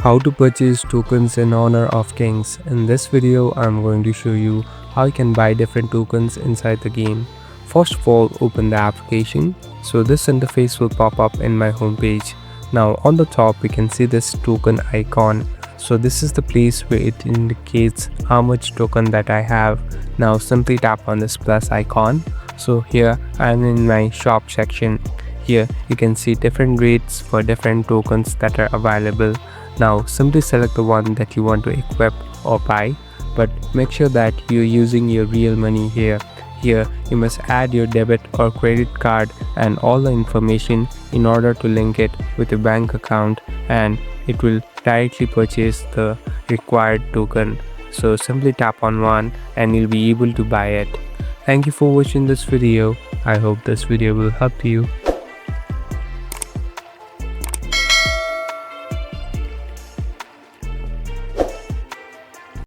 How to purchase tokens in Honor of Kings. In this video, I'm going to show you how you can buy different tokens inside the game. First of all, open the application. So this interface will pop up in my homepage. Now on the top, we can see this token icon. So this is the place where it indicates how much token that I have. Now simply tap on this plus icon. So here I'm in my shop section. Here you can see different rates for different tokens that are available. Now simply select the one that you want to equip or buy, but make sure that you're using your real money here. Here you must add your debit or credit card and all the information in order to link it with your bank account, and it will directly purchase the required token. So simply tap on one and you'll be able to buy it. Thank you for watching this video. I hope this video will help you.